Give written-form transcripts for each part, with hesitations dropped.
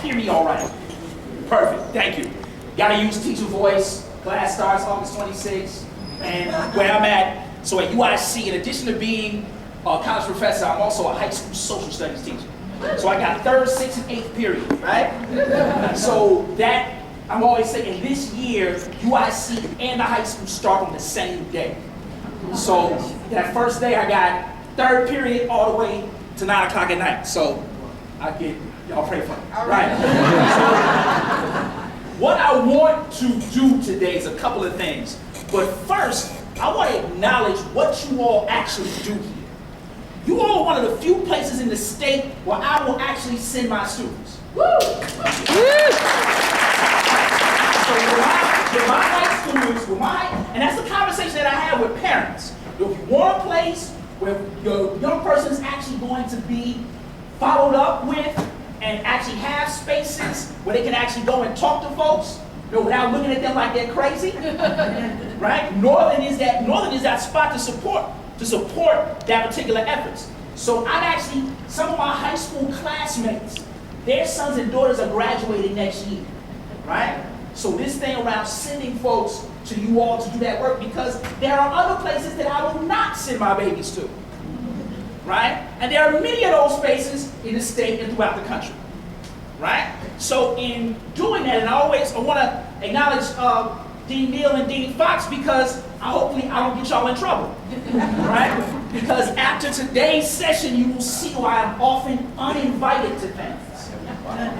hear me all right? Perfect, thank you. Gotta use teacher voice. Class starts August 26th. And where I'm at, so at UIC, in addition to being a college professor, I'm also a high school social studies teacher. So I got 3rd, 6th, and 8th period, right? So that, I'm always saying, this year, UIC and the high school start on the same day. So that first day, I got 3rd period all the way to 9 o'clock at night. So I get, y'all pray for me. All right. So, what I want to do today is a couple of things. But first, I want to acknowledge what you all actually do here. You all are one of the few places in the state where I will actually send my students. Woo! So with my high schoolers, and that's the conversation that I have with parents. If you want a place where your young person is actually going to be followed up with and actually have spaces where they can actually go and talk to folks, without looking at them like they're crazy, right? Northern is that spot to support that particular efforts. So I'm actually, some of my high school classmates, their sons and daughters are graduating next year, right? So this thing around sending folks to you all to do that work, because there are other places that I will not send my babies to, right? And there are many of those spaces in the state and throughout the country. Right? So in doing that, and I want to acknowledge Dean Neal and Dean Fox, because hopefully I don't get y'all in trouble. Right? Because after today's session, you will see why I'm often uninvited to things. All right.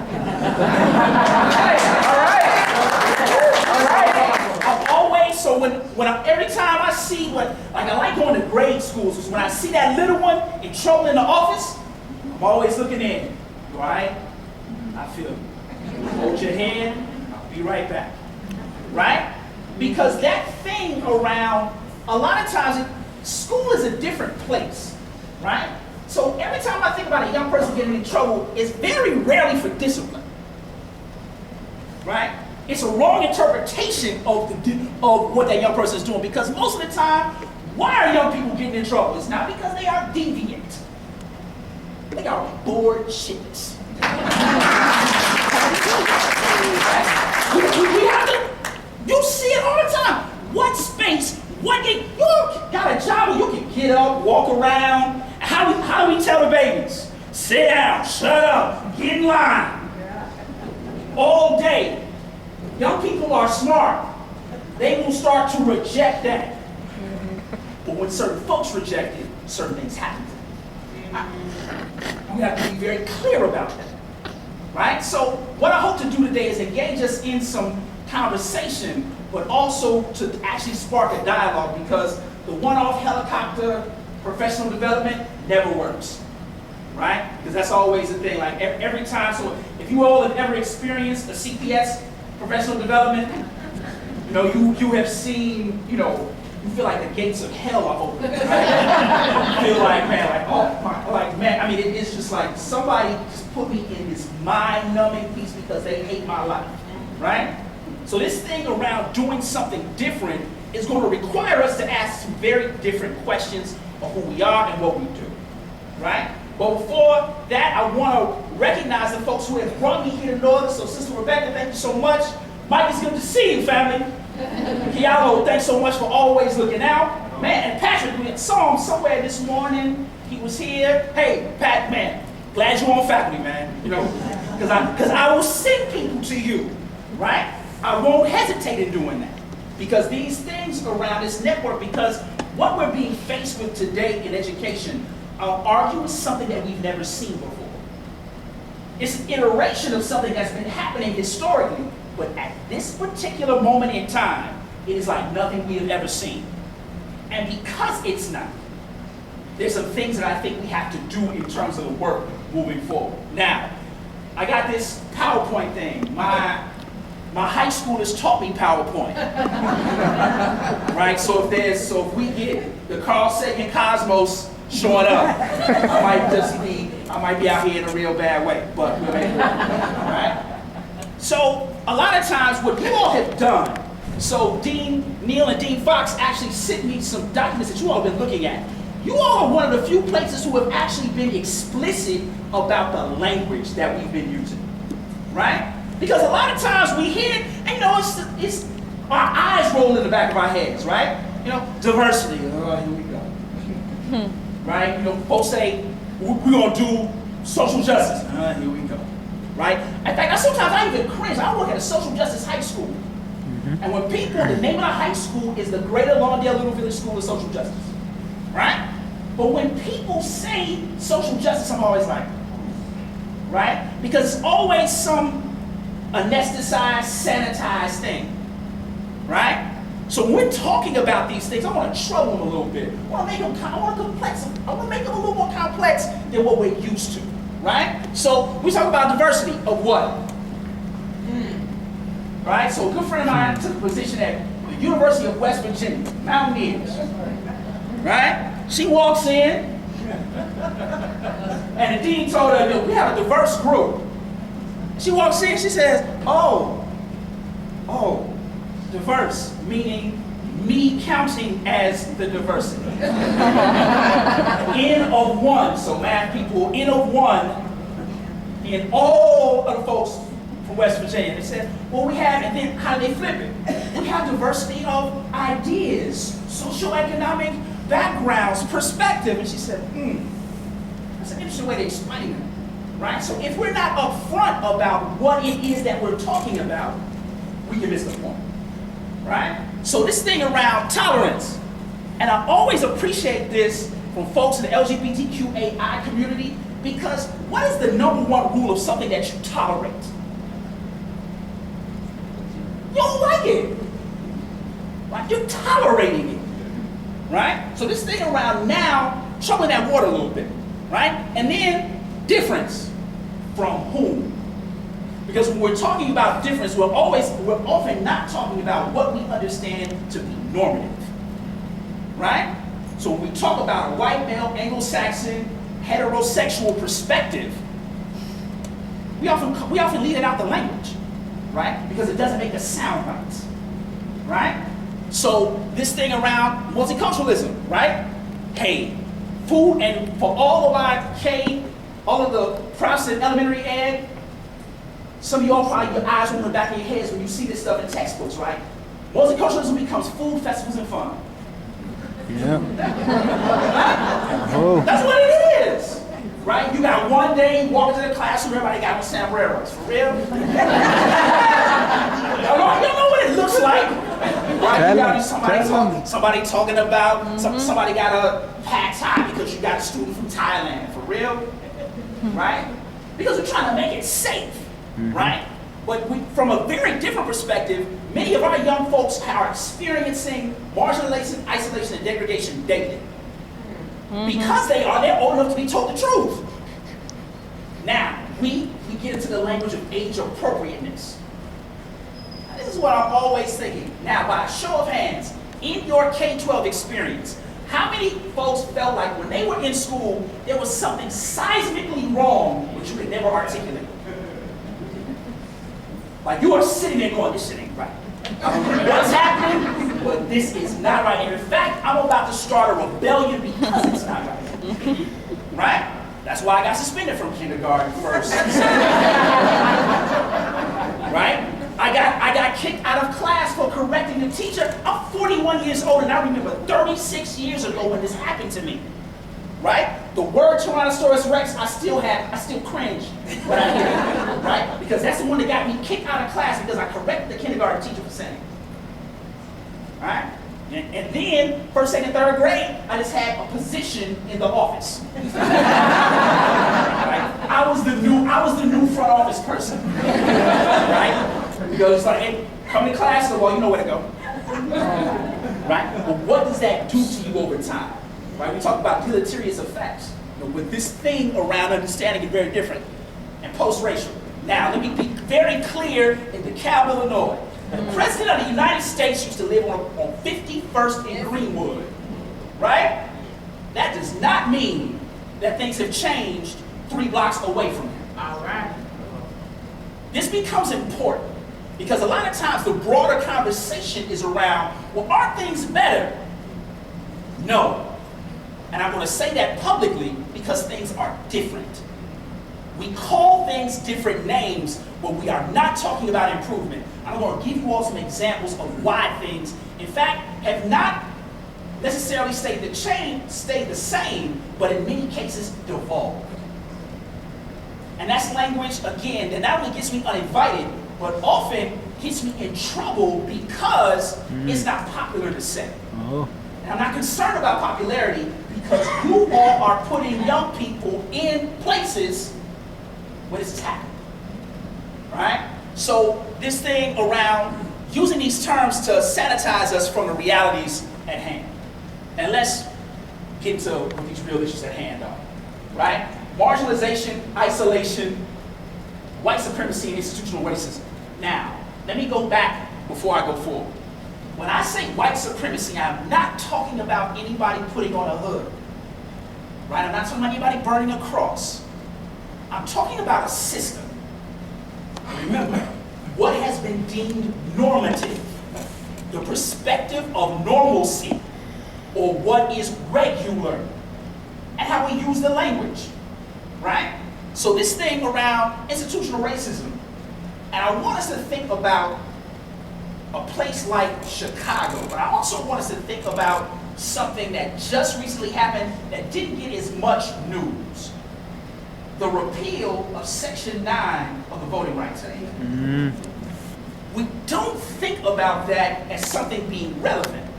I'm always, so every time I see I like going to grade schools, because when I see that little one in trouble in the office, I'm always looking in. All right? I feel you. Hold your hand, I'll be right back. Right? Because that thing around, a lot of times, school is a different place. Right? So every time I think about a young person getting in trouble, it's very rarely for discipline. Right? It's a wrong interpretation of what that young person is doing, because most of the time, why are young people getting in trouble? It's not because they are deviant. They are bored shitless. You see it all the time. What space? You got a job where you can get up, walk around. How do we tell the babies? Sit down, shut up, get in line. All day. Young people are smart. They will start to reject that. But when certain folks reject it, certain things happen. We have to be very clear about that. Right? So what I hope to do today is engage us in some conversation, but also to actually spark a dialogue, because the one-off helicopter professional development never works. Right? Because that's always the thing. Like every time, so if you all have ever experienced a CPS professional development, you have seen, you feel like the gates of hell are open. Right? You feel like, man, I mean, it's just like somebody just put me in this mind-numbing piece because they hate my life, right? So this thing around doing something different is going to require us to ask some very different questions of who we are and what we do, right? But before that, I want to recognize the folks who have brought me here to Northern. So Sister Rebecca, thank you so much. Mike, it's good to see you, family. Kialo, thanks so much for always looking out. Man, and Patrick, we saw him somewhere this morning. He was here. Hey, Pat, man, glad you're on faculty, man. Because I will send people to you, right? I won't hesitate in doing that. Because these things around this network, because what we're being faced with today in education, I'll argue, is something that we've never seen before. It's an iteration of something that's been happening historically. But at this particular moment in time, it is like nothing we have ever seen. And because it's not, there's some things that I think we have to do in terms of the work moving forward. Now, I got this PowerPoint thing. My high schoolers taught me PowerPoint. Right? So if we get the Carl Sagan Cosmos showing up, I might be out here in a real bad way, but we'll make it work. Right? So a lot of times what you all have done, so Dean Neal and Dean Fox actually sent me some documents that you all have been looking at. You all are one of the few places who have actually been explicit about the language that we've been using, right? Because a lot of times we hear it, and it's our eyes roll in the back of our heads, right? Diversity. Oh, here we go. Right? Folks say we're gonna do social justice. Here we go. Right? In fact, sometimes I even cringe. I work at a social justice high school, and when the name of the high school is the Greater Lawndale Little Village School of Social Justice, right? But when people say social justice, I'm always like, right? Because it's always some anesthetized, sanitized thing, right? So when we're talking about these things, I want to trouble them a little bit. I want to make them a little more complex than what we're used to, right? So we talk about diversity of what? Right? So a good friend of mine took a position at the University of West Virginia, Mountaineers, right? She walks in, and the dean told her, we have a diverse group. She walks in, she says, oh, diverse, meaning me counting as the diversity. N of one, so math people, N of one, in all of the folks from West Virginia. They said, well, we have, and then how do they flip it? We have diversity of ideas, socioeconomic backgrounds, perspective. And she said, that's an interesting way to explain it, right? So if we're not upfront about what it is that we're talking about, we can miss the point, right? So this thing around tolerance, and I always appreciate this from folks in the LGBTQAI community, because what is the number one rule of something that you tolerate? You don't like it, right? You're tolerating it, right? So this thing around now, troubling that water a little bit, right? And then difference from whom? Because when we're talking about difference, we're often not talking about what we understand to be normative, right? So when we talk about a white male, Anglo-Saxon, heterosexual perspective, we often leave it out the language, right? Because it doesn't make us sound right, right? So this thing around multiculturalism, right? Hey, food, and for all of all of the Protestant elementary ed, some of y'all probably, your eyes will in the back of your heads when you see this stuff in textbooks, right? Multiculturalism becomes food, festivals, and fun. Yeah. Oh. That's what it is, right? You got one day, you walk into the classroom, everybody got on sombreros. For real? Y'all know what it looks like, right? You got somebody talking about, somebody got a pad thai because you got a student from Thailand. For real? Right? Because we're trying to make it safe, right? But from a very different perspective, many of our young folks are experiencing marginalization, isolation, and degradation daily. Because they're old enough to be told the truth. Now, we get into the language of age appropriateness. Now, this is what I'm always thinking. Now, by a show of hands, in your K-12 experience, how many folks felt like when they were in school, there was something seismically wrong, which you could never articulate? Like you are sitting there going, this shit ain't right. What's happening? But this is not right. And in fact, I'm about to start a rebellion because it's not right. Right? That's why I got suspended from kindergarten first. Right? I got kicked out of class for correcting the teacher. I'm 41 years old, and I remember 36 years ago when this happened to me. Right? The word Tyrannosaurus Rex, I still cringe when I hear it, right? Because that's the one that got me kicked out of class because I corrected the kindergarten teacher for saying it. Right? And then, first, second, third grade, I just had a position in the office. Right? I was the new front office person. Right? Because it's like, hey, come to class, well, you know where to go. Right? But what does that do to you over time? Right? We talk about deleterious effects. With this thing around understanding it very different and post-racial. Now, let me be very clear in DeKalb, Illinois. The President of the United States used to live on 51st in Greenwood. Right? That does not mean that things have changed 3 blocks away from him. All right. This becomes important because a lot of times the broader conversation is around, well, aren't things better? No. And I'm going to say that publicly because things are different. We call things different names, but we are not talking about improvement. I'm going to give you all some examples of why things, in fact, have not necessarily stayed the same, but in many cases devolved. And that's language, again, that not only gets me uninvited, but often gets me in trouble because it's not popular to say. Oh. And I'm not concerned about popularity because you all are putting young people in places where this is happening. Right? So this thing around using these terms to sanitize us from the realities at hand. And let's get to what these real issues at hand are. Right? Marginalization, isolation, white supremacy, and institutional racism. Now, let me go back before I go forward. When I say white supremacy, I'm not talking about anybody putting on a hood. Right? I'm not talking about anybody burning a cross. I'm talking about a system. Remember, what has been deemed normative, the perspective of normalcy, or what is regular, and how we use the language. Right? So this thing around institutional racism, and I want us to think about a place like Chicago, but I also want us to think about something that just recently happened that didn't get as much news. The repeal of Section 9 of the Voting Rights Act. We don't think about that as something being relevant,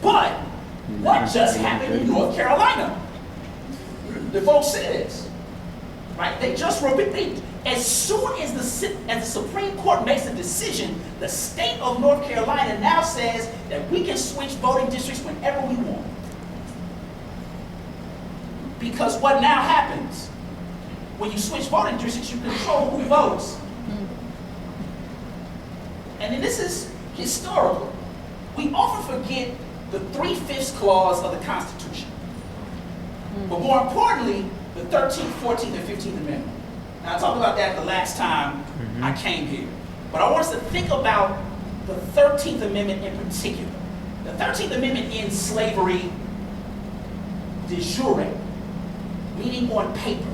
but what just happened in North Carolina? The folks said this, right? They just repealed. As soon as the Supreme Court makes a decision, the state of North Carolina now says that we can switch voting districts whenever we want. Because what now happens? When you switch voting districts, you control who votes. And then this is historical. We often forget the 3/5 clause of the Constitution. But more importantly, the 13th, 14th, and 15th Amendment. Now, I talked about that the last time I came here. But I want us to think about the 13th Amendment in particular. The 13th Amendment ends slavery de jure, meaning on paper.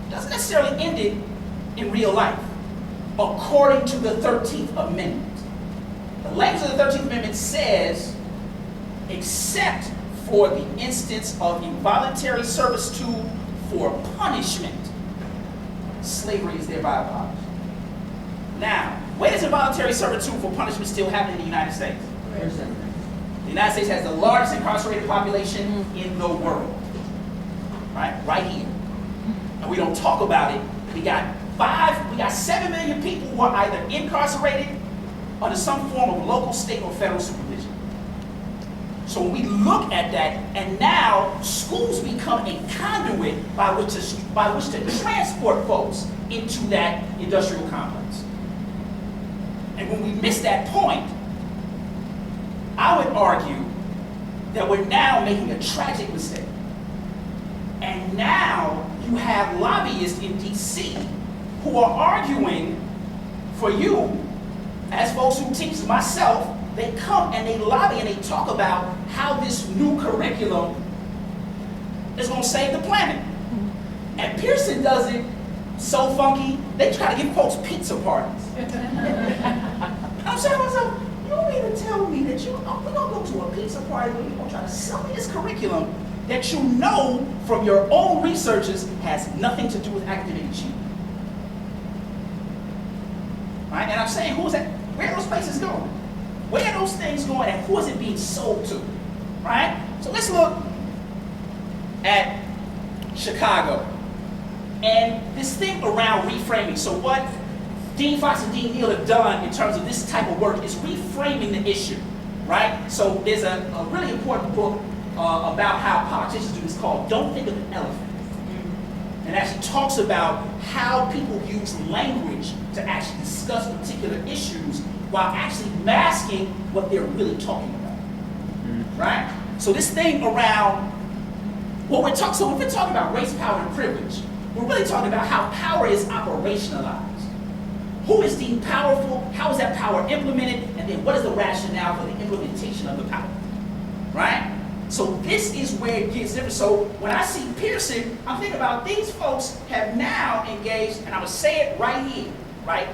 Doesn't necessarily end it in real life, according to the 13th Amendment. The language of the 13th Amendment says, except for the instance of involuntary servitude for punishment, slavery is thereby abolished. Now, where does involuntary servitude for punishment still happen in the United States? The United States has the largest incarcerated population in the world. Right here. And we don't talk about it. We got 7 million people who are either incarcerated under some form of local, state, or federal supervision. So when we look at that, and now schools become a conduit by which to transport folks into that industrial complex. And when we miss that point, I would argue that we're now making a tragic mistake. And now you have lobbyists in DC who are arguing for you, as folks who teach myself. They come and they lobby and they talk about how this new curriculum is going to save the planet. And Pearson does it so funky, they try to give folks pizza parties. I'm saying to myself, you don't mean to tell me that we're going to go to a pizza party where you're going to try to sell me this curriculum that you know from your own researches has nothing to do with academic achievement. Right? And I'm saying, who's that? Where are those places going? Where are those things going and who is it being sold to? Right? So let's look at Chicago and this thing around reframing. So what Dean Fox and Dean Neal have done in terms of this type of work is reframing the issue, right? So there's a really important book about how politicians do this called Don't Think of an Elephant. And actually talks about how people use language to actually discuss particular issues while actually masking what they're really talking about, right? So this thing around what we're talking, so when we're talking about race, power, and privilege, we're really talking about how power is operationalized. Who is deemed powerful? How is that power implemented? And then what is the rationale for the implementation of the power, right? So this is where it gets different. So when I see Pearson, I'm thinking about these folks have now engaged, and I'm gonna say it right here, right?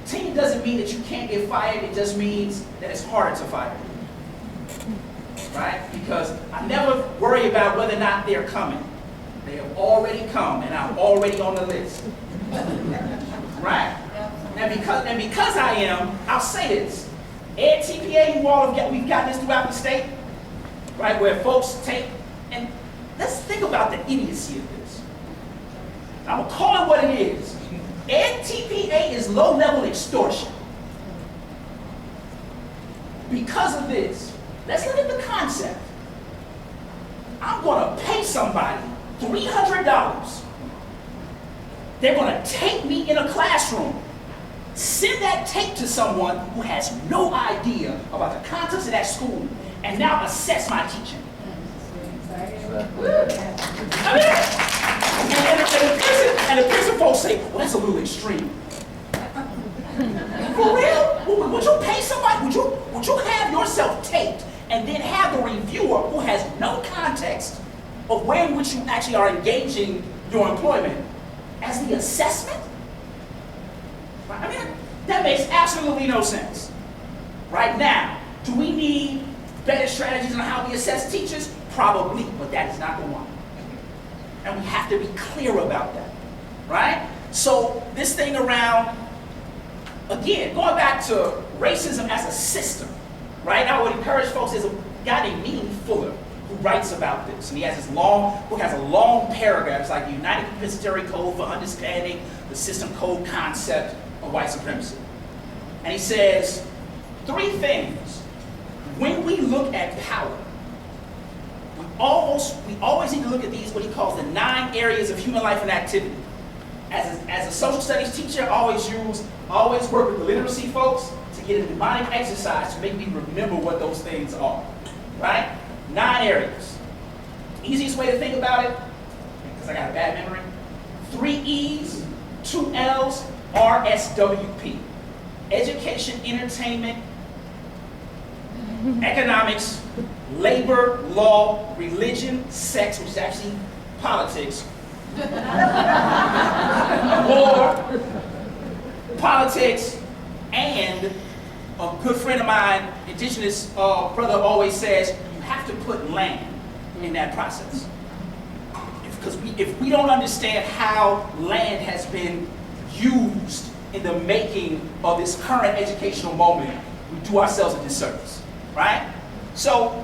Team doesn't mean that you can't get fired, it just means that it's harder to fire. Right? Because I never worry about whether or not they're coming. They have already come, and I'm already on the list. Right? And because I am, I'll say this. Ed TPA, we've got this throughout the state, right? Where folks take, and let's think about the idiocy of this. I'm gonna call it what it is. Ed TPA is low-level extortion. Because of this, let's look at the concept. I'm gonna pay somebody $300. They're gonna take me in a classroom, send that tape to someone who has no idea about the context of that school, and now assess my teaching. And the prison folks say, well, that's a little extreme. For real? Would you pay somebody? Would you have yourself taped and then have the reviewer who has no context of where in which you actually are engaging your employment as the assessment? I mean, that makes absolutely no sense. Right now, do we need better strategies on how we assess teachers? Probably, but that is not the one. And we have to be clear about that, right? So this thing around, again, going back to racism as a system, right? I would encourage folks, there's a guy named Neely Fuller who writes about this, and he has this long book, has a long paragraph. It's like the United Compensatory Code for Understanding the System Code Concept of White Supremacy. And he says 3 things. When we look at power, we always need to look at these, what he calls the 9 areas of human life and activity. As a social studies teacher, I always work with the literacy folks to get a mnemonic exercise to make me remember what those things are, right? 9 areas. Easiest way to think about it, because I got a bad memory, 3 E's, 2 L's, RSWP. Education, entertainment, economics, labor, law, religion, sex, which is actually politics, war, politics, and a good friend of mine, indigenous brother, always says, you have to put land in that process. Because if we don't understand how land has been used in the making of this current educational moment, we do ourselves a disservice, right? So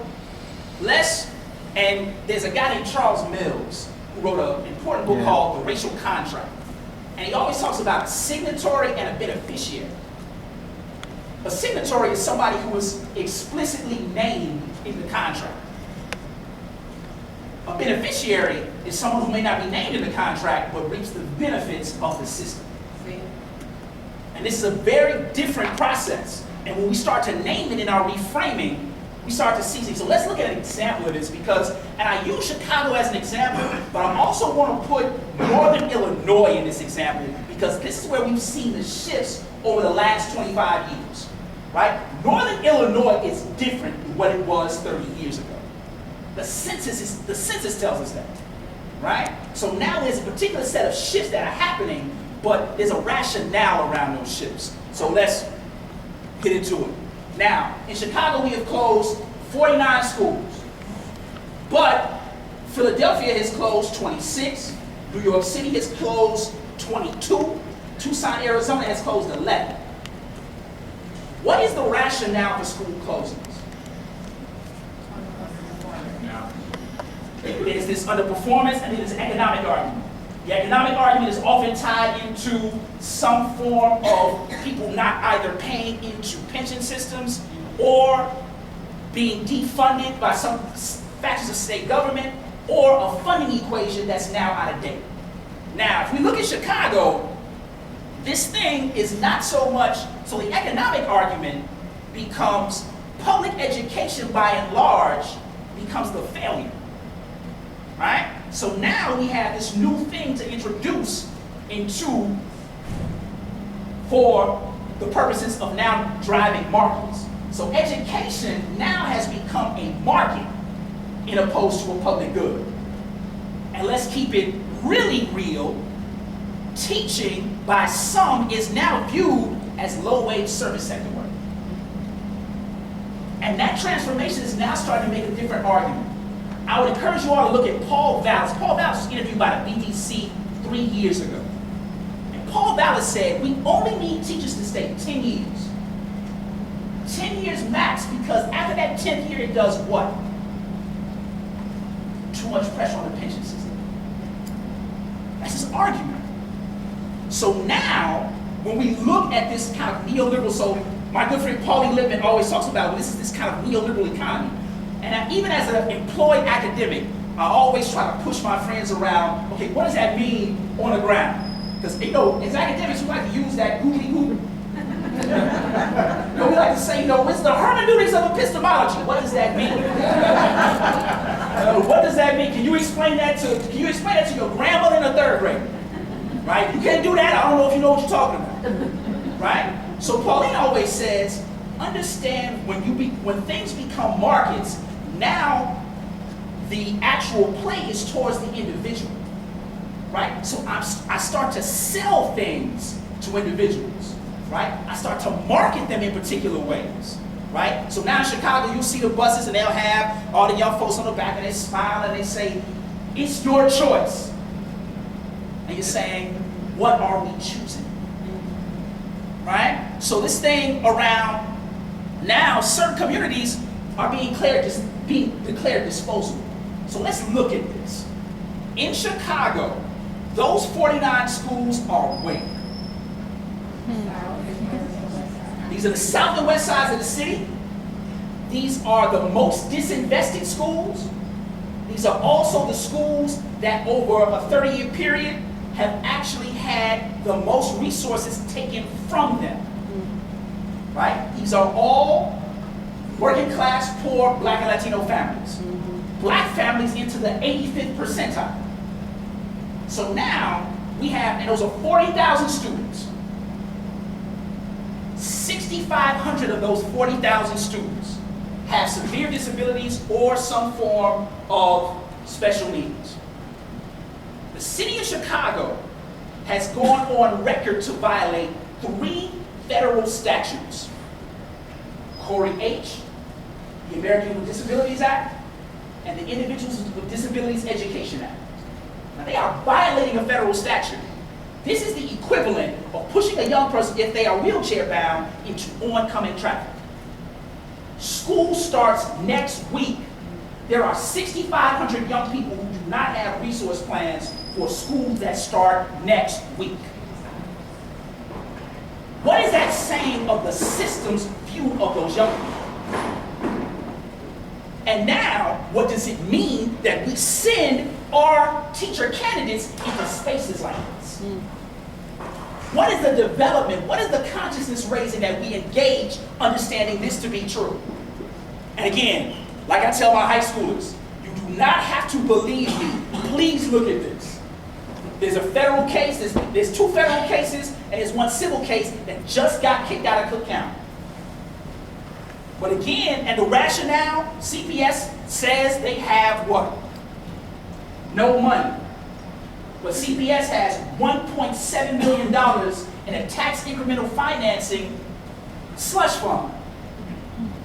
and there's a guy named Charles Mills who wrote an important book called The Racial Contract. And he always talks about a signatory and a beneficiary. A signatory is somebody who is explicitly named in the contract. A beneficiary is someone who may not be named in the contract but reaps the benefits of the system. And this is a very different process. And when we start to name it in our reframing, we start to see things. So let's look at an example of this and I use Chicago as an example, but I also want to put Northern Illinois in this example because this is where we've seen the shifts over the last 25 years, right? Northern Illinois is different than what it was 30 years ago. The census tells us that, right? So now there's a particular set of shifts that are happening, but there's a rationale around those shifts. So let's get into it. Now, in Chicago, we have closed 49 schools, but Philadelphia has closed 26, New York City has closed 22, Tucson, Arizona has closed 11. What is the rationale for school closings? There's this underperformance and there's an economic argument. The economic argument is often tied into some form of people not either paying into pension systems or being defunded by some factors of state government or a funding equation that's now out of date. Now, if we look at Chicago, this thing is not so much, so the economic argument becomes public education by and large becomes the failure, right? So now we have this new thing to introduce into for the purposes of now driving markets. So education now has become a market in opposed to a public good. And let's keep it really real. Teaching by some is now viewed as low-wage service sector work. And that transformation is now starting to make a different argument. I would encourage you all to look at Paul Vallis. Paul Vallis was interviewed by the BBC 3 years ago. And Paul Vallis said, we only need teachers to stay 10 years. 10 years max, because after that 10th year, it does what? Too much pressure on the pension system. That's his argument. So now, when we look at this kind of neoliberal, so my good friend Pauline Lippman always talks about this is this kind of neoliberal economy. And even as an employed academic, I always try to push my friends around, okay, what does that mean on the ground? Because, you know, as academics, we like to use that googly-googly. You know, we like to say, you know, it's the hermeneutics of epistemology. What does that mean? What does that mean? Can you explain that to your grandmother in the 3rd grade? Right? You can't do that. I don't know if you know what you're talking about. Right? So Pauline always says, understand when things become markets, now the actual play is towards the individual. Right? So I start to sell things to individuals. Right? I start to market them in particular ways. Right? So now in Chicago, you'll see the buses and they'll have all the young folks on the back and they smile and they say, it's your choice. And you're saying, what are we choosing? Right? So this thing around now, certain communities are being declared disposable. So let's look at this. In Chicago, those 49 schools are where? These are the south and west sides of the city. These are the most disinvested schools. These are also the schools that over a 30-year period have actually had the most resources taken from them. Right? These are all working class, poor, Black and Latino families. Black families into the 85th percentile. So now we have, and those are 40,000 students. 6,500 of those 40,000 students have severe disabilities or some form of special needs. The city of Chicago has gone on record to violate 3 federal statutes. Corey H., the Americans with Disabilities Act, and the Individuals with Disabilities Education Act. Now they are violating a federal statute. This is the equivalent of pushing a young person, if they are wheelchair bound, into oncoming traffic. School starts next week. There are 6,500 young people who do not have resource plans for schools that start next week. What is that saying of the system's view of those young people? And now, what does it mean that we send our teacher candidates into spaces like this? What is the development, what is the consciousness raising that we engage understanding this to be true? And again, like I tell my high schoolers, you do not have to believe me. Please look at this. There's a federal case, there's 2 federal cases, and there's 1 civil case that just got kicked out of Cook County. But again, and the rationale, CPS says they have what? No money. But CPS has $1.7 million in a tax incremental financing slush fund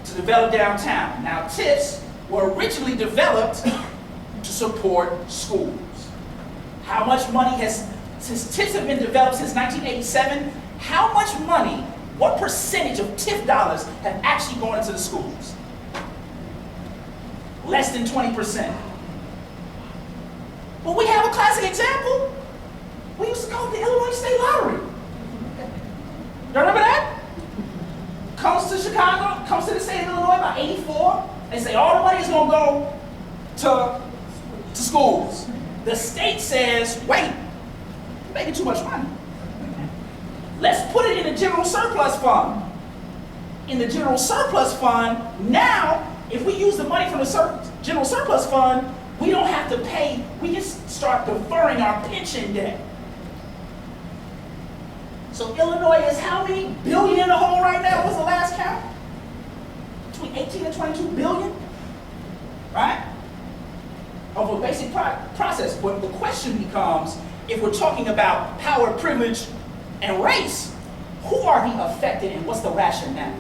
to develop downtown. Now, TIFs were originally developed to support schools. How much money since TIFs have been developed since 1987, how much money, what percentage of TIF dollars have actually gone into the schools? Less than 20%. But we have a classic example. We used to call it the Illinois State Lottery. You remember that? Comes to Chicago, comes to the state of Illinois by 84. They say all the money is going to go to schools. The state says, wait, you're making too much money. Let's put it in the general surplus fund. In the general surplus fund, now, if we use the money from the general surplus fund, we don't have to pay, we just start deferring our pension debt. So Illinois is how many billion in the hole right now? What's the last count? Between 18 and 22 billion, right? of a basic process. But the question becomes, if we're talking about power, privilege, and race, who are the affected and what's the rationale?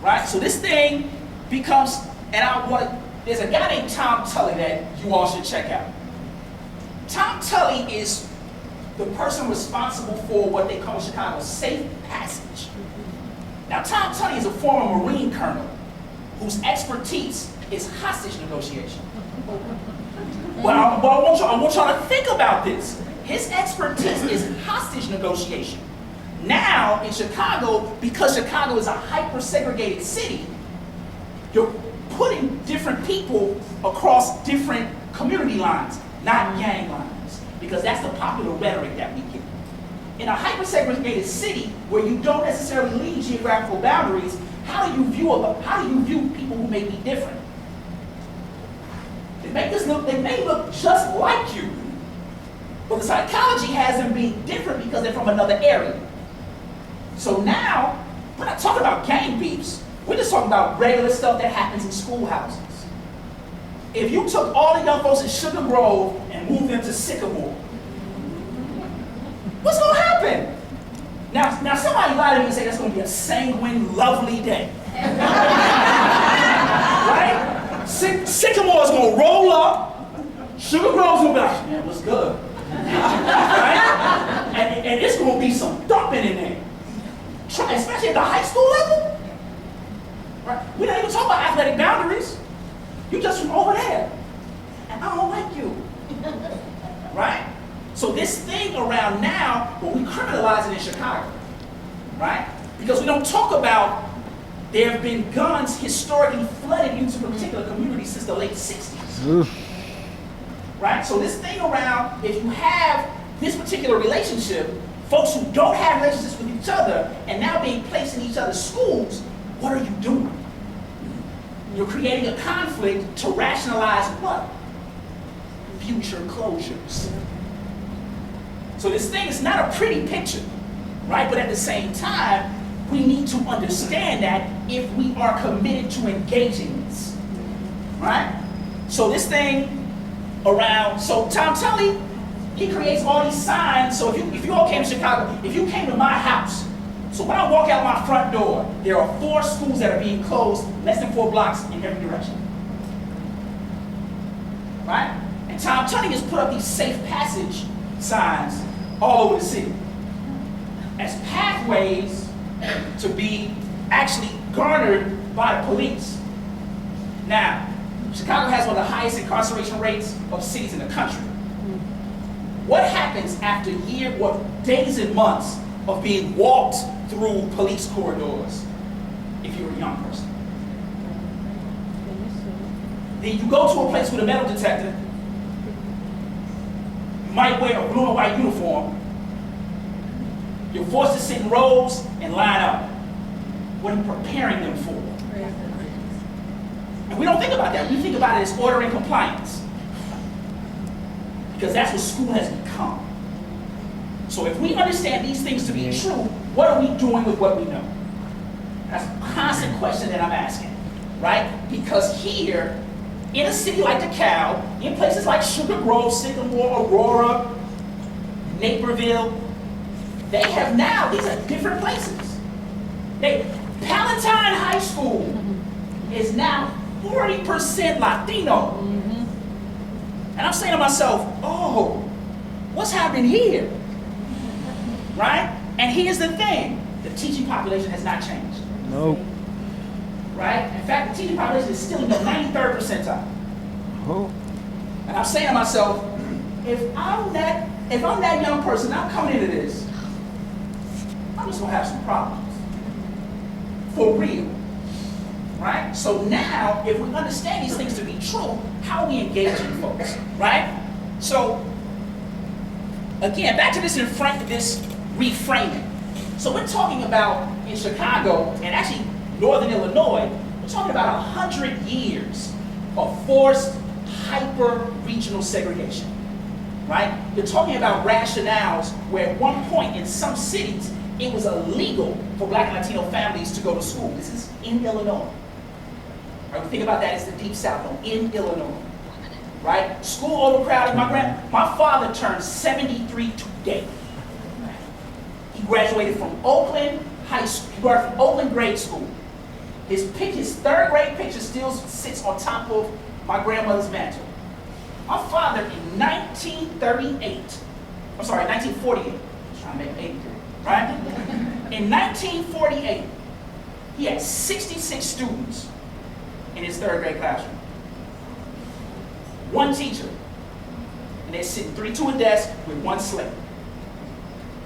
Right? So this thing becomes, there's a guy named Tom Tully that you all should check out. Tom Tully is the person responsible for what they call in Chicago safe passage. Now, Tom Tully is a former Marine colonel whose expertise is hostage negotiation. But I want y'all to think about this. His expertise is hostage negotiation. Now, in Chicago, because Chicago is a hyper-segregated city, you're putting different people across different community lines, not gang lines, because that's the popular rhetoric that we get. In a hyper-segregated city where you don't necessarily leave geographical boundaries, how do you view people who may be different? They may look just like you, but the psychology has them being different because they're from another area. So now, we're not talking about gang beefs. We're just talking about regular stuff that happens in schoolhouses. If you took all the young folks in Sugar Grove and moved them to Sycamore, what's going to happen? Now somebody lied to me and say that's going to be a sanguine, lovely day. Right? Sycamore is going to roll up. Sugar Grove's going to be like, man, what's good? Right? And it's going to be some thumping in there. Especially at the high school level. Right? We don't even talk about athletic boundaries. You're just from over there. And I don't like you. Right? So this thing around now, but we criminalize it in Chicago. Right? Because we don't talk about there have been guns historically flooded into a particular community since the late 60s. Right? So this thing around, if you have this particular relationship, folks who don't have relationships with each other and now being placed in each other's schools, what are you doing? You're creating a conflict to rationalize what? Future closures. So this thing is not a pretty picture, right? But at the same time, we need to understand that if we are committed to engaging this, right? So this thing around, so Tom Tully, he creates all these signs. So if you all came to Chicago, if you came to my house, so when I walk out my front door, there are 4 schools that are being closed less than 4 blocks in every direction. Right? And Tom Tully has put up these safe passage signs all over the city as pathways to be actually garnered by the police. Now, Chicago has one of the highest incarceration rates of cities in the country. What happens after days and months of being walked through police corridors if you're a young person? Then you go to a place with a metal detector. You might wear a blue and white uniform. You're forced to sit in rows and line up. What are you preparing them for? And we don't think about that. We think about it as order and compliance. Because that's what school has become. So if we understand these things to be true, what are we doing with what we know? That's a constant question that I'm asking, right? Because here, in a city like DeKalb, in places like Sugar Grove, Sycamore, Aurora, Naperville, they have now, these are different places. Palatine High School is now 40% Latino. And I'm saying to myself, oh, what's happening here? Right? And here's the thing, the teaching population has not changed. Nope. Right? In fact, the teaching population is still in the 93rd percentile. Oh. And I'm saying to myself, if I'm that young person, I'm coming into this, I'm just gonna have some problems. For real. Right? So now, if we understand these things to be true, how are we engaging folks? Right? So, again, back to this reframing. So we're talking about, in Chicago, and actually Northern Illinois, we're talking about 100 years of forced hyper-regional segregation. Right? You're talking about rationales where at one point in some cities, it was illegal for Black and Latino families to go to school. This is in Illinois. Right? We think about that as the Deep South, no, in Illinois. right? School overcrowded. My father turned 73 today. He graduated from Oakland High School. He graduated from Oakland Grade School. His third grade picture still sits on top of my grandmother's mantle. My father in 1948, I'm sorry, 1948. I'm trying to make 83, right? In 1948, he had 66 students in his third grade classroom. One teacher. And they're sitting 3 to a desk with one slate.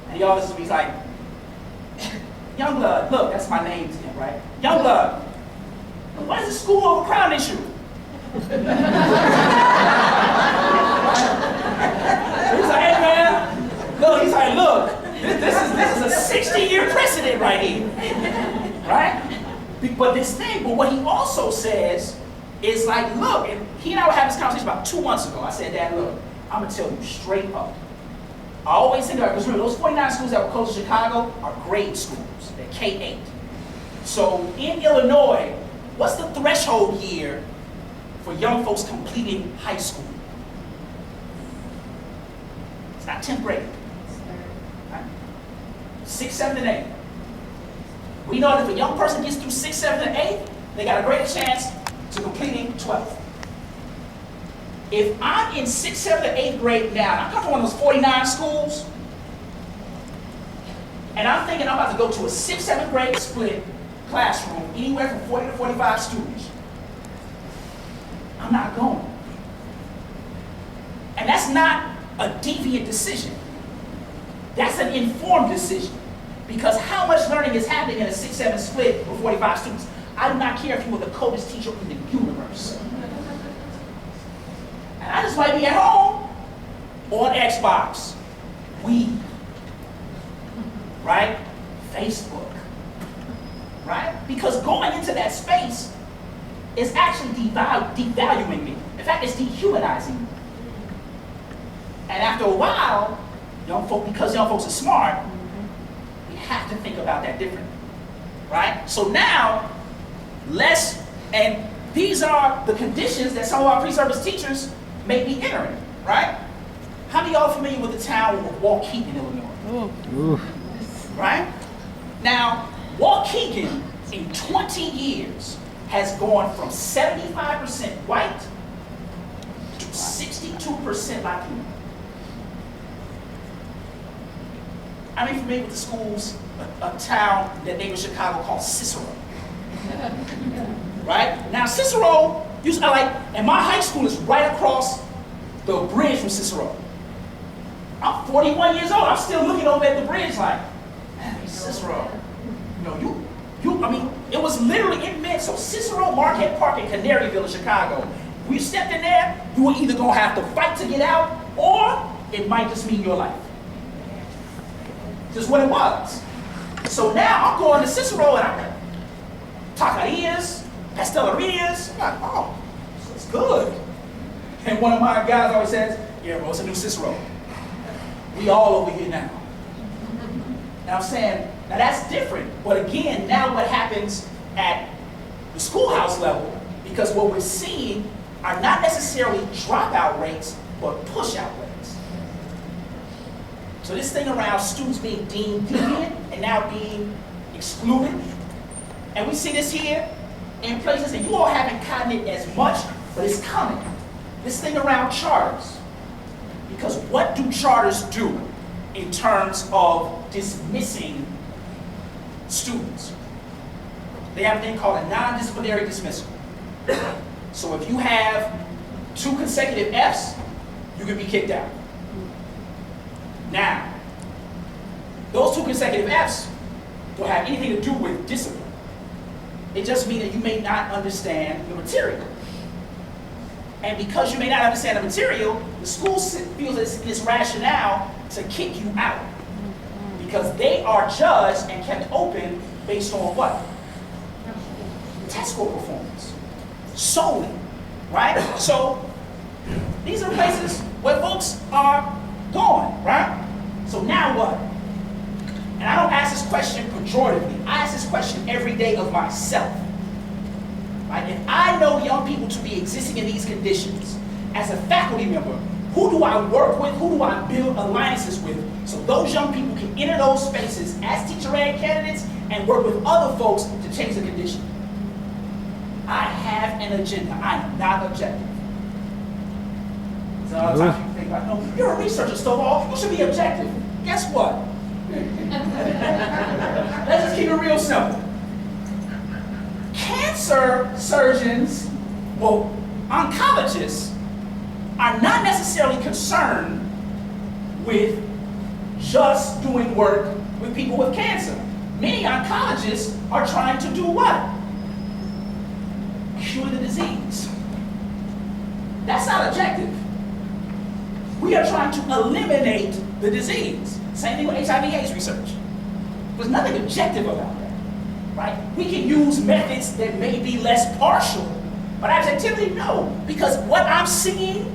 And he always be like, young blood, look, that's my name to him, right? Young blood, what is the school overcrowding issue? He's like, hey man, look, he's like, look, this is a 60-year precedent right here, right? But what he also says is like, look, and he and I were having this conversation about 2 months ago. I said, Dad, look, I'm gonna tell you straight up. I always think about it, because remember, those 49 schools that were closed in Chicago are grade schools. They're K-8. So in Illinois, what's the threshold year for young folks completing high school? It's not 10th grade. Right? 6, 7, and 8. We know that if a young person gets through 6, 7, and 8, they got a greater chance to completing 12th. If I'm in 6th, 7th, and 8th grade now, I come from one of those 49 schools, and I'm thinking I'm about to go to a 6th, 7th grade split classroom, anywhere from 40 to 45 students. I'm not going. And that's not a deviant decision. That's an informed decision. Because how much learning is happening in a 6-7 split with 45 students? I do not care if you were the coldest teacher in the universe. And I just might be at home on Xbox, Wii, right? Facebook, right? Because going into that space is actually devaluing me. In fact, it's dehumanizing me. And after a while, because young folks are smart, we have to think about that differently, right? So now, and these are the conditions that some of our pre-service teachers may be entering, right? How many of y'all are familiar with the town of Waukegan, Illinois? Ooh. Right? Now, Waukegan, in 20 years, has gone from 75% white to 62% Latino. I'm familiar with the schools, a town that they were in Chicago called Cicero. Right? Now Cicero, and my high school is right across the bridge from Cicero. I'm 41 years old, I'm still looking over at the bridge like, man, Cicero. It was literally, it meant, so Cicero, Marquette Park, and Canaryville in Chicago. We stepped in there, you were either gonna have to fight to get out, or it might just mean your life. Just what it was. So now I'm going to Cicero and I'm taquerias, pastelerias. I'm like, oh, it's good. And one of my guys always says, yeah, bro, it's a new Cicero. We all over here now. And I'm saying, now that's different. But again, now what happens at the schoolhouse level, because what we're seeing are not necessarily dropout rates, but push-out rates. So this thing around students being deemed deviant and now being excluded, and we see this here in places, and you all haven't gotten it as much, but it's coming. This thing around charters. Because what do charters do in terms of dismissing students? They have a thing called a non-disciplinary dismissal. So if you have 2 consecutive Fs, you can be kicked out. Now, those 2 consecutive Fs don't have anything to do with discipline. It just means that you may not understand the material. And because you may not understand the material, the school feels this rationale to kick you out. Because they are judged and kept open based on what? Test score performance. Solely. Right? So, these are places where folks are going, right? So now what? And I don't ask this question pejoratively. I ask this question every day of myself. Right? If I know young people to be existing in these conditions, as a faculty member, who do I work with, who do I build alliances with, so those young people can enter those spaces as teacher ed candidates and work with other folks to change the condition. I have an agenda. I am not objective. So a lot of times you think like, no, you're a researcher, Stovall. You should be objective. Guess what? Let's just keep it real simple. Cancer surgeons, well, oncologists, are not necessarily concerned with just doing work with people with cancer. Many oncologists are trying to do what? Cure the disease. That's not objective. We are trying to eliminate the disease. Same thing with HIV/AIDS research. There's nothing objective about that, right? We can use methods that may be less partial, but objectively, no. Because what I'm seeing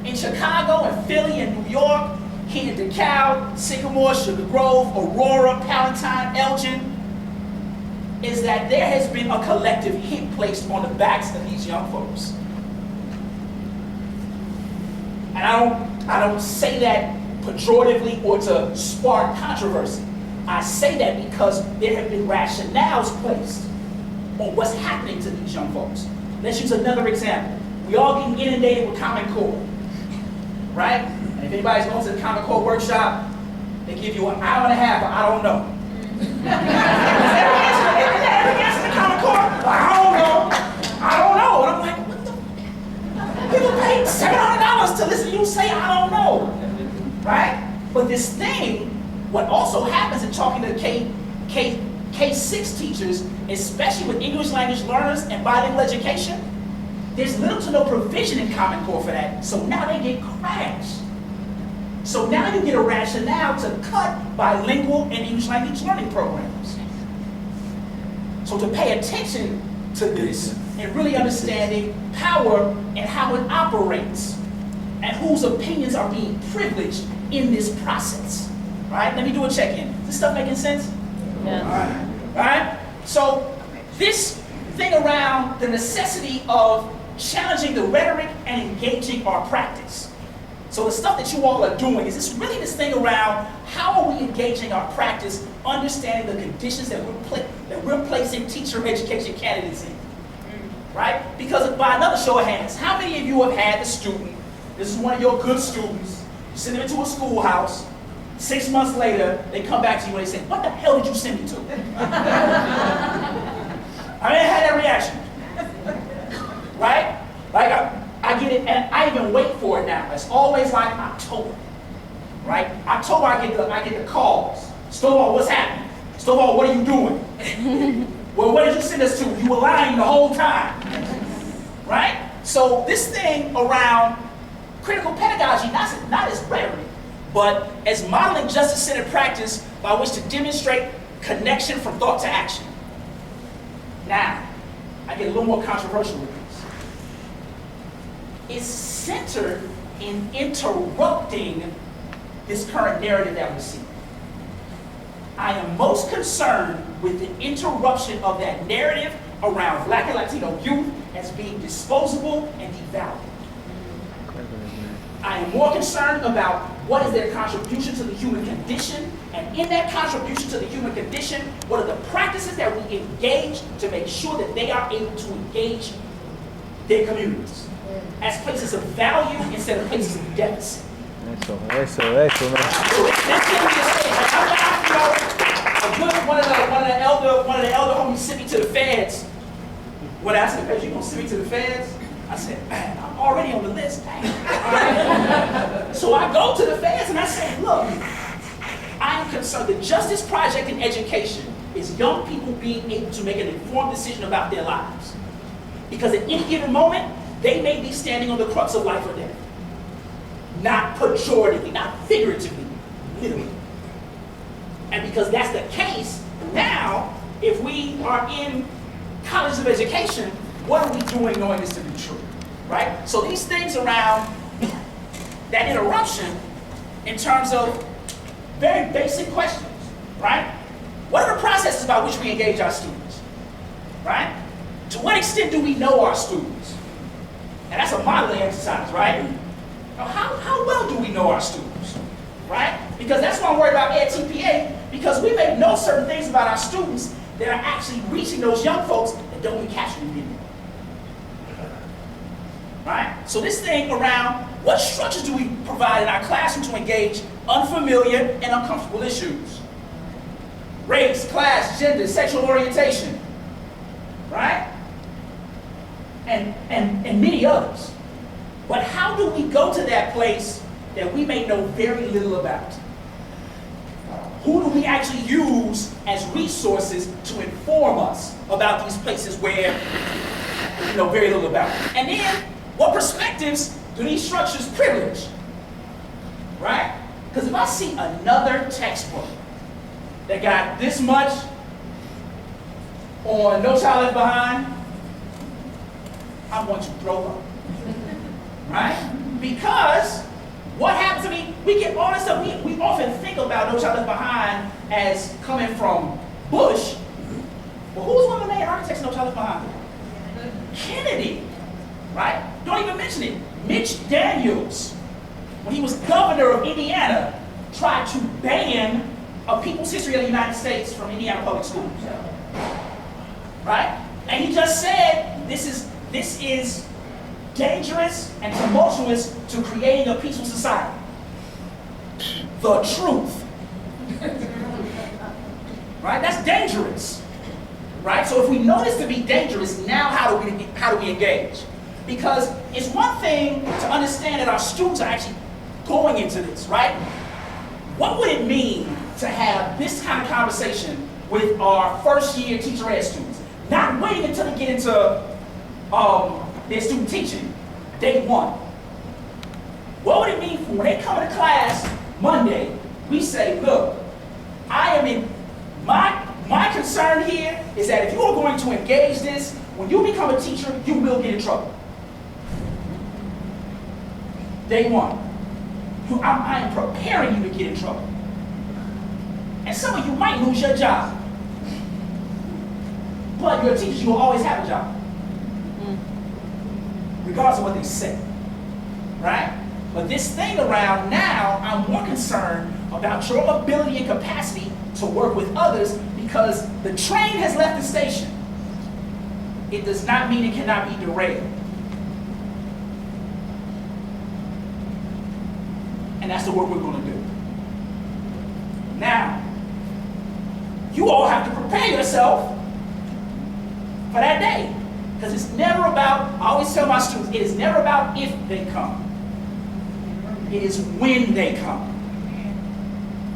in Chicago and Philly and New York, here in DeKalb, Sycamore, Sugar Grove, Aurora, Palatine, Elgin, is that there has been a collective hit placed on the backs of these young folks. And I don't say that pejoratively or to spark controversy. I say that because there have been rationales placed on what's happening to these young folks. Let's use another example. We all get inundated with Common Core, right? And if anybody's going to the Common Core workshop, they give you an hour and a half of I don't know. Every answer to Common Core, I don't know. I don't know. And I'm like, what the? People pay $700 to listen to you say I don't know, right? But this thing, what also happens in talking to K6 teachers, especially with English language learners and bilingual education, there's little to no provision in Common Core for that. So now they get crashed. So now you get a rationale to cut bilingual and English language learning programs. So to pay attention to this and really understanding power and how it operates and whose opinions are being privileged in this process. Right? Let me do a check-in. Is this stuff making sense? Yeah. All right? So this thing around the necessity of challenging the rhetoric and engaging our practice. So the stuff that you all are doing, is this really this thing around how are we engaging our practice, understanding the conditions that we're placing teacher education candidates in, right? Because by another show of hands, how many of you have had the student, this is one of your good students, you send them into a schoolhouse, 6 months later, they come back to you and they say, what the hell did you send me to? I had that reaction, right? Like I get it, and I even wait for it now. It's always like October, right? October, I get the calls. Stovall, what's happening? Stovall, what are you doing? Well, what did you send us to? You were lying the whole time, right? So this thing around critical pedagogy, not as rhetoric, but as modeling justice-centered practice by which to demonstrate connection from thought to action. Now, I get a little more controversial with this. It's centered in interrupting this current narrative that we see. I am most concerned with the interruption of that narrative around Black and Latino youth as being disposable and devalued. I am more concerned about what is their contribution to the human condition, and in that contribution to the human condition, what are the practices that we engage to make sure that they are able to engage their communities as places of value instead of places of deficit. Eso, man. That's going to be a stage. One of the elder homies sent me to the feds. When I said, "Hey, you gonna send me to the feds?" I said, "Man, I'm already on the list." All right. So I go to the feds and I say, "Look, I am concerned. The Justice Project in education is young people being able to make an informed decision about their lives, because at any given moment they may be standing on the crux of life or death." Not pejoratively, not figuratively, literally. And because that's the case, now, if we are in colleges of education, what are we doing knowing this to be true, right? So these things around that interruption in terms of very basic questions, right? What are the processes by which we engage our students, right? To what extent do we know our students? And that's a modeling exercise, right? Now, how well do we know our students, right? Because that's why I'm worried about EdTPA, because we may know certain things about our students that are actually reaching those young folks that don't be catching them. Right? So this thing around what structures do we provide in our classroom to engage unfamiliar and uncomfortable issues? Race, class, gender, sexual orientation, right? And many others. But how do we go to that place that we may know very little about? Who do we actually use as resources to inform us about these places where we know very little about? And then, what perspectives do these structures privilege? Right? Because if I see another textbook that got this much on No Child Left Behind, I want to throw up. Right? Because what happens to me, we get all this stuff, we often think about No Child Left Behind as coming from Bush. Well, who's one of the main architects of No Child Left Behind? Kennedy. Right? Don't even mention it. Mitch Daniels, when he was governor of Indiana, tried to ban a people's history of the United States from Indiana public schools. Right? And he just said, this is dangerous and tumultuous to creating a peaceful society. The truth. Right? That's dangerous. Right? So if we know this to be dangerous, now how do we engage? Because it's one thing to understand that our students are actually going into this, right? What would it mean to have this kind of conversation with our first year teacher ed students? Not waiting until they get into their student teaching, day one. What would it mean for when they come to class Monday, we say, look, my concern here is that if you are going to engage this, when you become a teacher, you will get in trouble. Day one. I am preparing you to get in trouble. And some of you might lose your job. But you're a teacher, you will always have a job. Regardless of what they say. Right? But this thing around now, I'm more concerned about your ability and capacity to work with others because the train has left the station. It does not mean it cannot be derailed. And that's the work we're going to do. Now, you all have to prepare yourself for that day. Because it's never about, I always tell my students, it is never about if they come. It is when they come.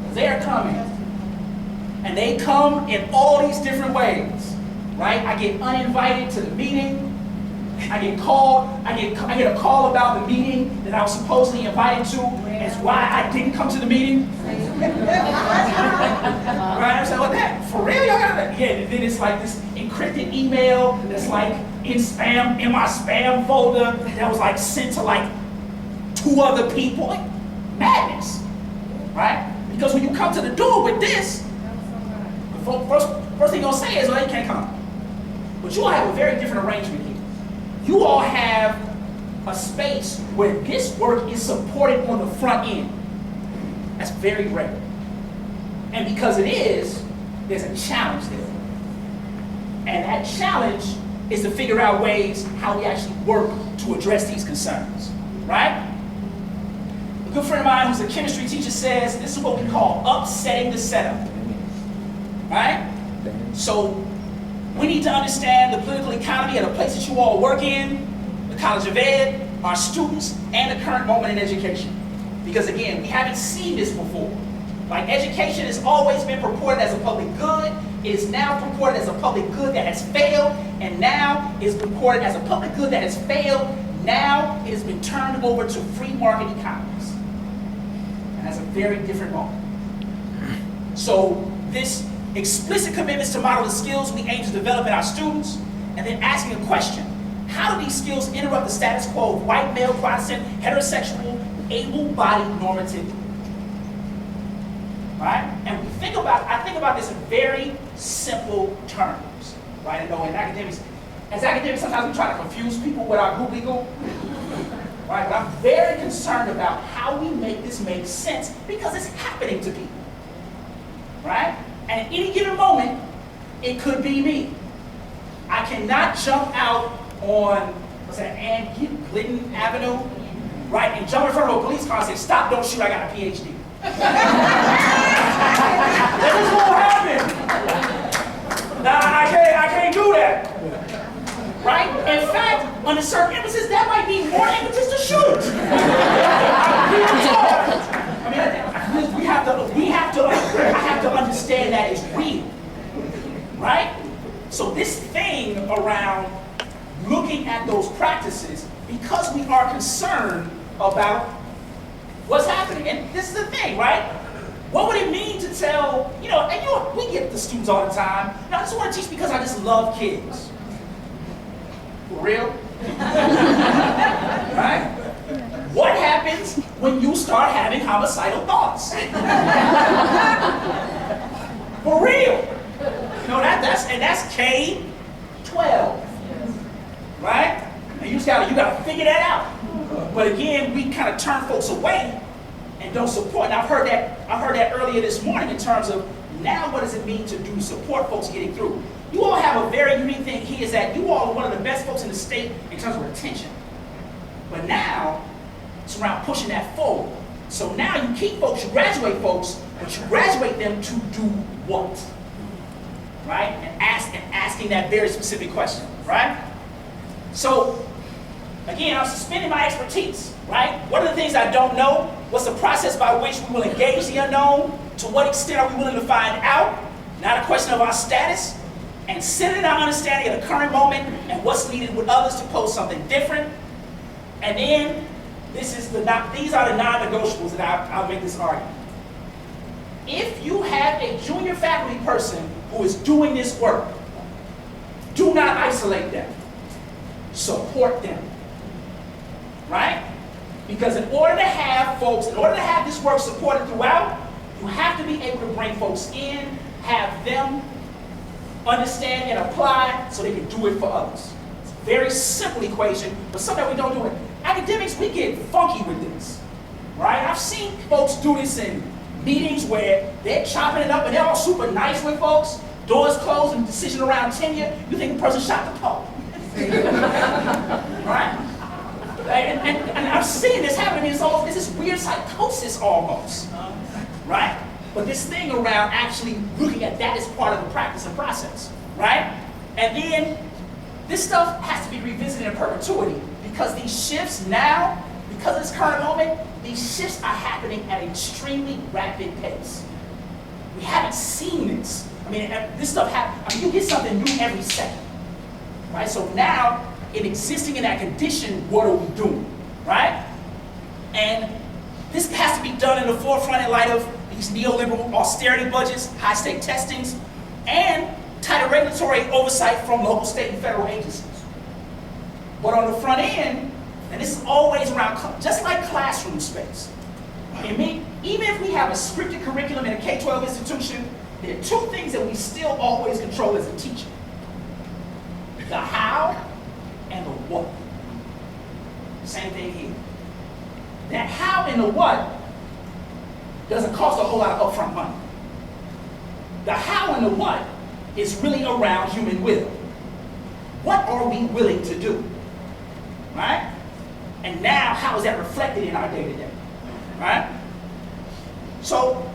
Because they are coming. And they come in all these different ways. Right? I get uninvited to the meeting. I get a call about the meeting that I was supposedly invited to, as why I didn't come to the meeting. Right? I was like, what that? For real? Y'all got that? Yeah, and then it's like this encrypted email that's like in my spam folder that was like sent to like 2 other people. Like, madness. Right? Because when you come to the door with this, the first thing you're gonna say is, well, you can't come. But you all have a very different arrangement here. You all have a space where this work is supported on the front end. That's very rare. And because it is, there's a challenge there. And that challenge is to figure out ways how we actually work to address these concerns, right? A good friend of mine who's a chemistry teacher says this is what we call upsetting the setup, right? So we need to understand the political economy of the place that you all work in, the College of Ed, our students, and the current moment in education. Because again, we haven't seen this before. Like, education has always been purported as a public good. It is now purported as a public good that has failed, and now it is purported as a public good that has failed. Now it has been turned over to free market economies. And that's a very different moment. So this explicit commitments to model the skills we aim to develop in our students, and then asking a question: how do these skills interrupt the status quo of white male, Protestant, heterosexual, able-bodied normativity? Right? And I think about this in very simple terms. Right? I know as academics, sometimes we try to confuse people with our googly goo. right? But I'm very concerned about how we make this make sense because it's happening to people, right? And at any given moment, it could be me. I cannot jump out on, what's that, Glidden Avenue, right, and jump in front of a police car and say, stop, don't shoot, I got a PhD. That just won't happen. Nah, I can't do that. Right? In fact, under certain emphasis, that might be more impetus to shoot. I have to understand that it's real. Right? So this thing around looking at those practices, because we are concerned about what's happening. And this is the thing, right? What would it mean to tell, we get the students all the time. I just want to teach because I just love kids. For real? Right? What happens when you start having homicidal thoughts? For real? That's K-12. Right? And you gotta figure that out. But again, we kind of turn folks away and don't support. And I heard that earlier this morning in terms of now what does it mean to do support folks getting through. You all have a very unique thing here is that you all are one of the best folks in the state in terms of retention. But now, it's around pushing that forward. So now you keep folks, you graduate folks, but you graduate them to do what? Right? And asking that very specific question, right? So, again, I'm suspending my expertise, right? What are the things I don't know? What's the process by which we will engage the unknown? To what extent are we willing to find out? Not a question of our status. And centered our understanding of the current moment and what's needed with others to pose something different. And then, these are the non-negotiables that I'll make this argument. If you have a junior faculty person who is doing this work, do not isolate them. Support them. Right? Because in order to have this work supported throughout, you have to be able to bring folks in, have them understand and apply so they can do it for others. It's a very simple equation, but something we don't do it. Academics, we get funky with this. Right? I've seen folks do this in meetings where they're chopping it up and they're all super nice with folks, doors closed and decision around tenure, you think the person shot the Pope. Right? And I've seen this happen. It's this weird psychosis almost. Right? But this thing around actually looking at that as part of the practice and process. Right? And then this stuff has to be revisited in perpetuity because these shifts now, because of this current moment, these shifts are happening at an extremely rapid pace. We haven't seen this. This stuff happens. You get something new every second. Right? So now, in existing in that condition, what are we doing? Right? And this has to be done in the forefront in light of these neoliberal austerity budgets, high-stake testings, and tighter regulatory oversight from local, state, and federal agencies. But on the front end, and this is always around, just like classroom space. Even if we have a scripted curriculum in a K-12 institution, there are two things that we still always control as a teacher. The how and the what. Same thing here. That how and the what doesn't cost a whole lot of upfront money. The how and the what is really around human will. What are we willing to do? Right? And now, how is that reflected in our day-to-day? Right? So,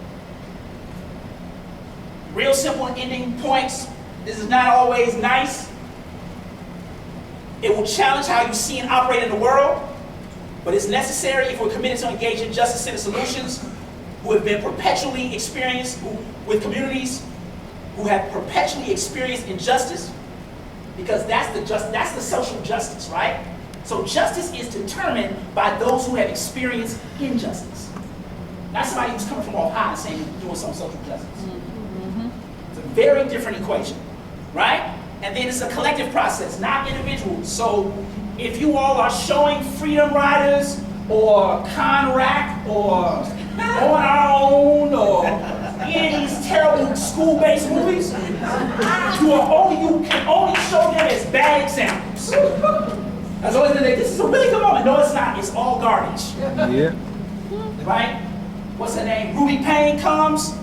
real simple ending points. This is not always nice. It will challenge how you see and operate in the world, but it's necessary if we're committed to engage in justice-centered solutions who have been perpetually experienced with communities who have perpetually experienced injustice, because that's the social justice, right? So justice is determined by those who have experienced injustice. Not somebody who's coming from off high and saying you're doing some social justice. Mm-hmm. It's a very different equation, right? And then it's a collective process, not individuals. So if you all are showing Freedom Riders or Conrack or On Our Own or any of these terrible school-based movies, you can only show them as bad examples. That's always been this is a really good moment. No, it's not. It's all garbage. Yeah. Right? What's her name? Ruby Payne comes.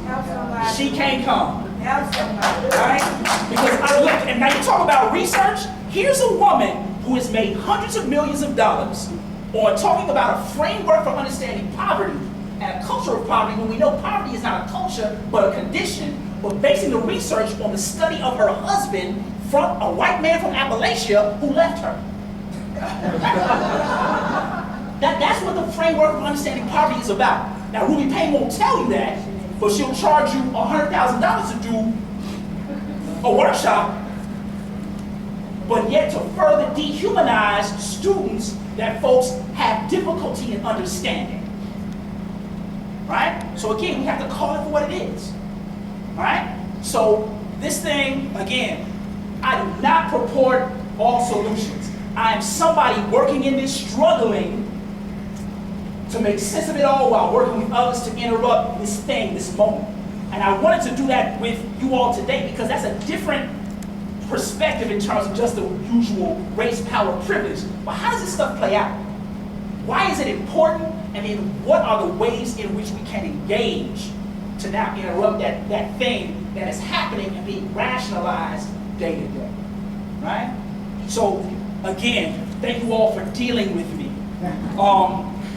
She can't come. Right? Because I look, and now you talk about research. Here's a woman who has made hundreds of millions of dollars on talking about a framework for understanding poverty and a culture of poverty when we know poverty is not a culture but a condition, but basing the research on the study of her husband from a white man from Appalachia who left her. That's what the framework of understanding poverty is about. Now, Ruby Payne won't tell you that, but she'll charge you $100,000 to do a workshop, but yet to further dehumanize students that folks have difficulty in understanding. Right? So again, we have to call it for what it is. Right? So this thing, again, I do not purport all solutions. I am somebody working in this, struggling to make sense of it all while working with others to interrupt this thing, this moment. And I wanted to do that with you all today because that's a different perspective in terms of just the usual race, power, privilege. But how does this stuff play out? Why is it important? And then what are the ways in which we can engage to now interrupt that thing that is happening and being rationalized day to day? Right? So again, thank you all for dealing with me.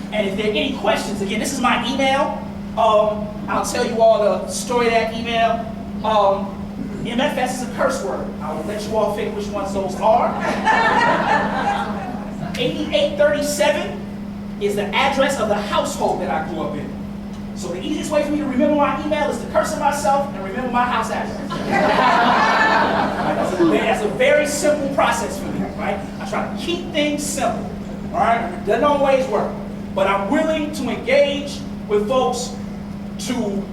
And if there are any questions, again, this is my email. I'll tell you all the story of that email. MFS is a curse word. I will let you all figure which ones those are. 8837 is the address of the household that I grew up in. So the easiest way for me to remember my email is to curse at myself and remember my house address. That's a very simple process for me, right? I try to keep things simple, all right? It doesn't always work, but I'm willing to engage with folks to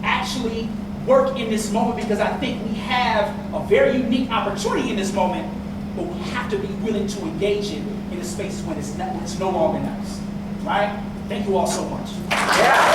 actually work in this moment because I think we have a very unique opportunity in this moment, but we have to be willing to engage in the spaces when it's no longer nice, right? Thank you all so much. Yeah.